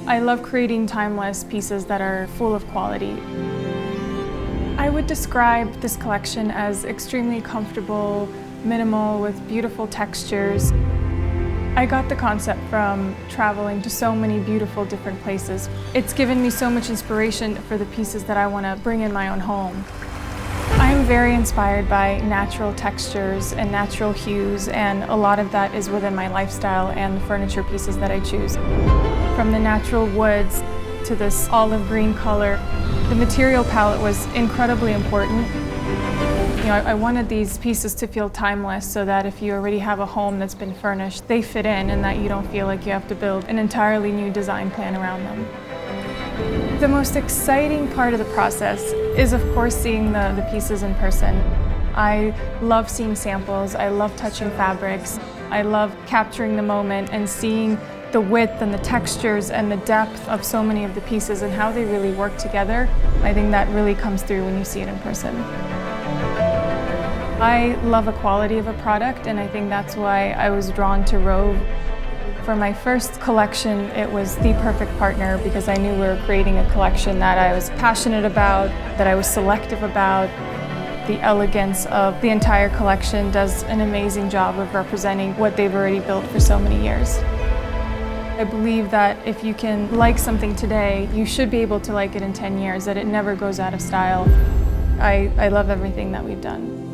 I love creating timeless pieces that are full of quality. I would describe this collection as extremely comfortable, minimal, with beautiful textures. I got the concept from traveling to so many beautiful different places. It's given me so much inspiration for the pieces that I want to bring in my own home. I am very inspired by natural textures and natural hues, and a lot of that is within my lifestyle and the furniture pieces that I choose. From the natural woods to this olive green color, the material palette was incredibly important. I wanted these pieces to feel timeless so that if you already have a home that's been furnished, they fit in and that you don't feel like you have to build an entirely new design plan around them. The most exciting part of the process is, of course, seeing the pieces in person. I love seeing samples, I love touching fabrics, I love capturing the moment and seeing the width and the textures and the depth of so many of the pieces and how they really work together. I think that really comes through when you see it in person. I love a quality of a product, and I think that's why I was drawn to Rove. For my first collection, it was the perfect partner because I knew we were creating a collection that I was passionate about, that I was selective about. The elegance of the entire collection does an amazing job of representing what they've already built for so many years. I believe that if you can like something today, you should be able to like it in 10 years, that it never goes out of style. I love everything that we've done.